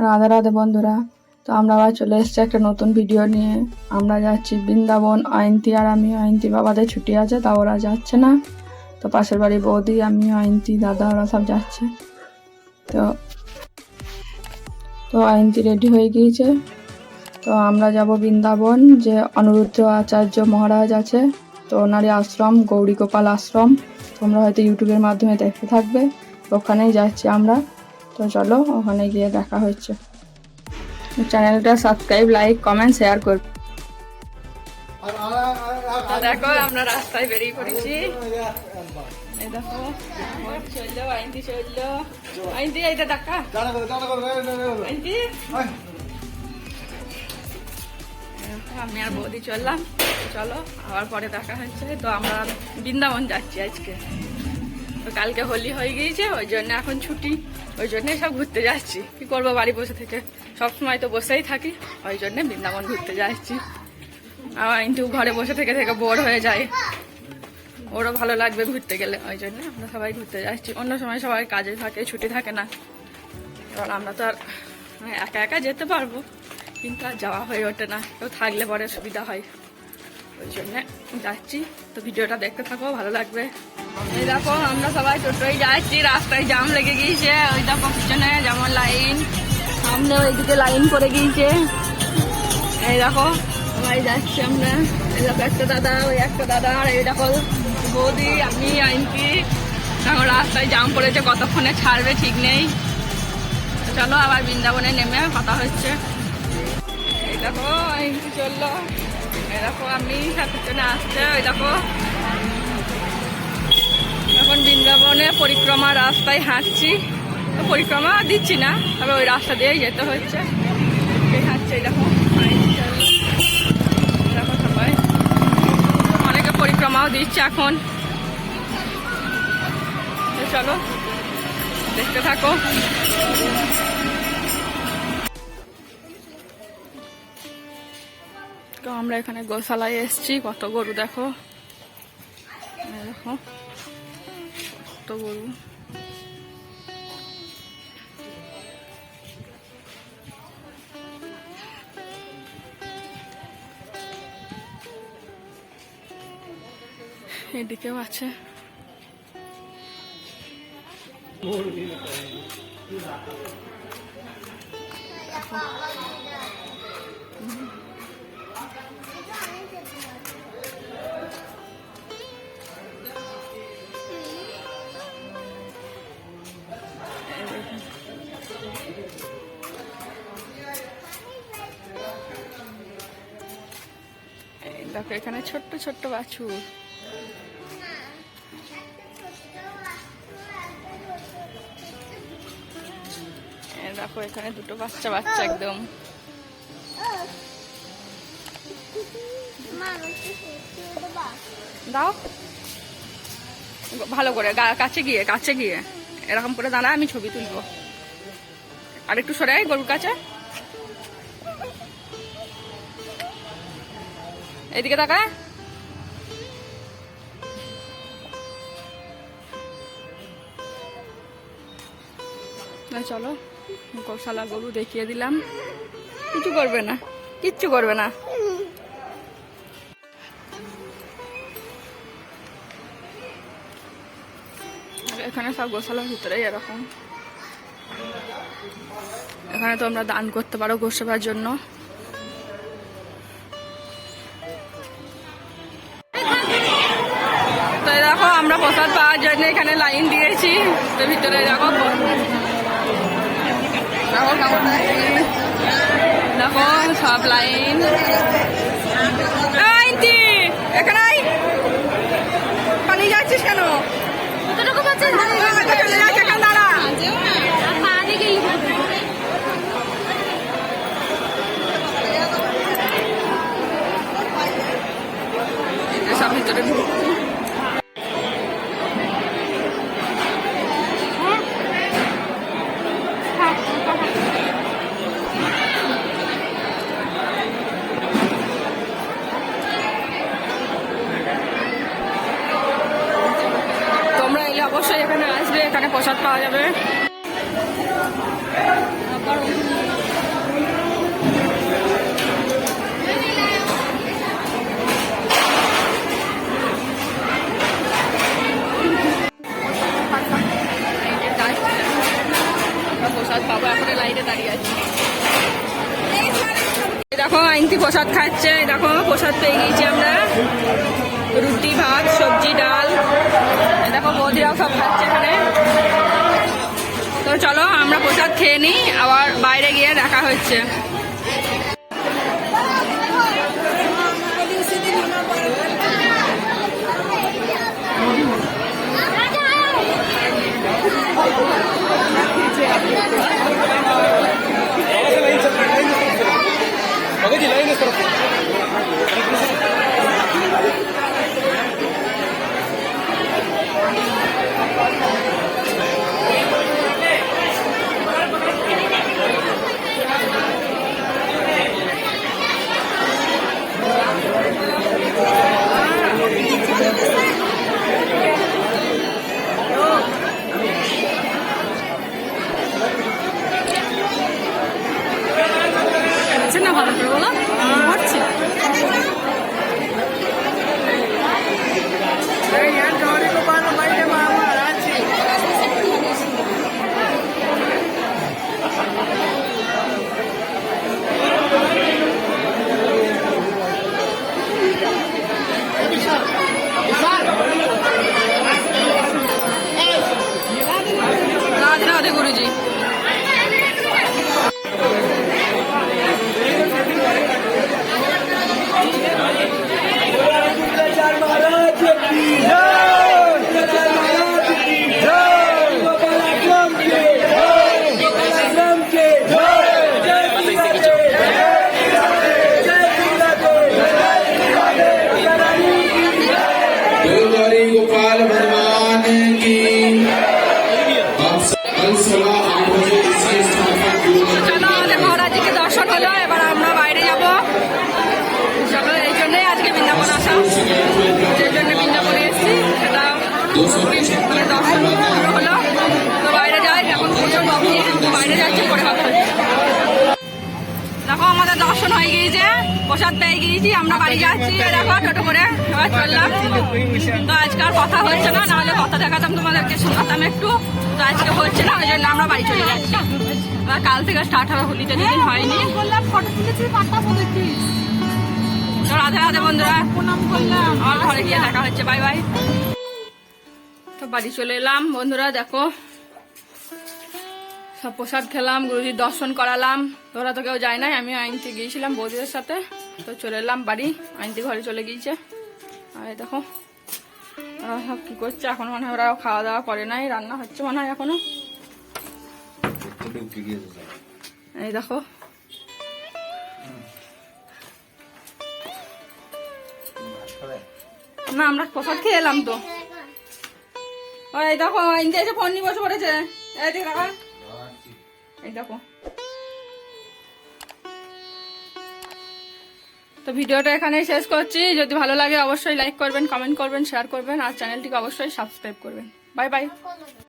রাধে রাধে বন্ধুরা। তো আমরা আবার চলে এসেছি একটা নতুন ভিডিও নিয়ে। আমরা যাচ্ছি বৃন্দাবন। অয়ন্তী আর আমি, অয়ন্তী বাবাদের ছুটি আছে, তা ওরা যাচ্ছে না। তো পাশের বাড়ি বৌদি, আমি, অয়ন্তী, দাদা ওরা সব যাচ্ছে। তো তো অয়ন্তী রেডি হয়ে গিয়েছে। তো আমরা যাব বৃন্দাবন, যে অনিরুদ্ধ আচার্য মহারাজ আছে, তো ওনারই আশ্রম, গৌরী গোপাল আশ্রম। তোমরা হয়তো ইউটিউবের মাধ্যমে দেখতে থাকবে। ওখানেই যাচ্ছি আমরা। তো চলো, ওখানে গিয়ে দেখা হচ্ছে। চ্যানেলটা সাবস্ক্রাইব, লাইক, কমেন্ট, শেয়ার করবে। দেখো আমরা রাস্তায় বেরিয়ে পড়েছি। এই দেখো চললো, আইনটি চললো, আইনটি এইটা টাকা আইনটি। আমি আর বৌদি চললাম। চলো আবার পরে দেখা হচ্ছে। তো আমরা বৃন্দাবন যাচ্ছি আজকে। তো কালকে হোলি হয়ে গিয়েছে, ওই জন্য এখন ছুটি, ওই জন্যে সব ঘুরতে যাচ্ছি। কি করবো, বাড়ি বসে থেকে সবসময় তো বসেই থাকি, ওই জন্যে বৃন্দাবন ঘুরতে যাচ্ছি। আমার কিন্তু ঘরে বসে থেকে থেকে বোর হয়ে যায়, ওরও ভালো লাগবে ঘুরতে গেলে, ওই জন্য আমরা সবাই ঘুরতে যাচ্ছি। অন্য সময় সবাই কাজে থাকে, ছুটি থাকে না। এবার আমরা তো আর একা একা যেতে পারবো, কিন্তু আর যাওয়া হয়ে ওঠে না, কেউ থাকলে পরে সুবিধা হয়, ওই জন্যে যাচ্ছি। তো ভিডিওটা দেখতে থাকো, ভালো লাগবে। এই দেখো আমরা সবাই টোটোয় যাচ্ছি, রাস্তায় জাম লেগে গিয়েছে। ওই দেখো পিছনে যেমন লাইন, সামনে ওইদিকে লাইন পড়ে গিয়েছে। এই দেখো সবাই যাচ্ছি আমরা। এই দেখো একটা দাদা, ওই একটা দাদা, আর এই দেখো বৌদি, আমি, আইনকি। এখন রাস্তায় জাম পড়েছে, কতক্ষণে ছাড়বে ঠিক নেই। চলো আবার বৃন্দাবনে নেমে কথা হচ্ছে। এই দেখো আইনকি চললো, এই দেখো আমি পিছনে আসছে। ওই দেখো এখন বৃন্দাবনে পরিক্রমা রাস্তায় হাঁটছি। পরিক্রমা দিচ্ছি না, তবে ওই রাস্তা দিয়েই যেতে হচ্ছে, হাঁটছে। এই দেখো দেখো সবাই, অনেকে পরিক্রমাও দিচ্ছে এখন। চলো দেখতে থাকো। তো আমরা এখানে গোশালায় এসছি। কত গরু দেখো, দেখো কত গরু। এদিকেও আছে। দেখো এখানে ছোট্ট ছোট্ট বাছুর। দেখো এখানে দুটো বাচ্চা বাচ্চা একদম। দাও ভালো করে, কাছে গিয়ে এরকম করে দাঁড়া, আমি ছবি তুলবো। আর একটু সরে আয় গরুর কাছে, এদিকে তাকা। চলো গোশালা গরু দেখিয়ে দিলাম, কিছু করবে না, কিচ্ছু করবে না। এখানে সব গোশালার ভিতরেই এরকম। এখানে তো আমরা দান করতে পারো গোসেবার জন্য। তো দেখো আমরা প্রসাদ পাওয়ার জন্য এখানে লাইন দিয়েছি। তো ভিতরে দেখো দেখো সব লাইন। এখানে পালিয়ে যাচ্ছিস কেন? চলে যাচ্ছে কেন? দাঁড়া, সব ভিতরে অবশ্যই এখানে আসবে, এখানে প্রসাদ পাওয়া যাবে। প্রসাদ পাবো, এখন লাইনে দাঁড়িয়ে আছি। দেখো আইনতি প্রসাদ খাচ্ছে, দেখো প্রসাদ পেয়ে গিয়েছি আমরা, রুটি ভাত সবজি ডাল, দেখো বৌদিরাও সব খাচ্ছে এখানে। তো চলো আমরা প্রসাদ খেয়ে নিই, আবার বাইরে গিয়ে দেখা হচ্ছে। না ভালো করে বলো, হচ্ছে রাধে রাধে গুরুজি। गोपाल भगवान की চলো আমাদের মহারাজকে দর্শন হলো, এবার আমরা বাইরে যাব। চলো এই জন্যই আজকে বৃন্দাবন আসা, যে জন্য বৃন্দাবনে এসেছি সেটা দর্শন হলো। তো বাইরে যাই, এখন প্রচুর বাবু বাইরে যাচ্ছি, পরে কথা হচ্ছে। দেখো আমাদের দর্শন হয়ে গিয়েছে, প্রসাদ পেয়ে গিয়েছি, আমরা বাড়ি যাচ্ছি। দেখো টোটো করে এবার চললাম। তো আজকে আর কথা হচ্ছে না, নাহলে কথা দেখাতাম তোমাদেরকে, শোনাতাম একটু। তো আজকে হচ্ছে না, ওই জন্য আমরা বাড়ি চলে যাচ্ছি। এবার কাল থেকে স্টার্ট হবে, হোলিতে যেদিন হয়নি। তো রাধে রাধে বন্ধুরা, প্রণাম করলাম, আমার ঘরে গিয়ে দেখা হচ্ছে, বাই বাই। তো বাড়ি চলে এলাম বন্ধুরা, দেখো সব প্রসাদ খেলাম, গুরুজির দর্শন করালাম। তোরা তো কেউ যায় নাই, আমি আইনতে গিয়েছিলাম বৌদিদের সাথে। তো চলে এলাম বাড়ি, আইনতে ঘরে চলে গিয়েছে। আর দেখো ওরা সব কি করছে, এখন মনে হয় ওরা খাওয়া দাওয়া করে নাই, রান্না হচ্ছে মনে হয় এখনো। এই দেখো না, আমরা প্রসাদ খেয়ে এলাম। তো ওই দেখো আইনতে এসে ফোন নিয়ে বসে পড়েছে, এই দেখ রাখা, এই দেখো। তো ভিডিওটা এখানেই শেষ করছি। যদি ভালো লাগে অবশ্যই লাইক করবেন, কমেন্ট করবেন, শেয়ার করবেন, আর চ্যানেলটিকে অবশ্যই সাবস্ক্রাইব করবেন। Bye bye.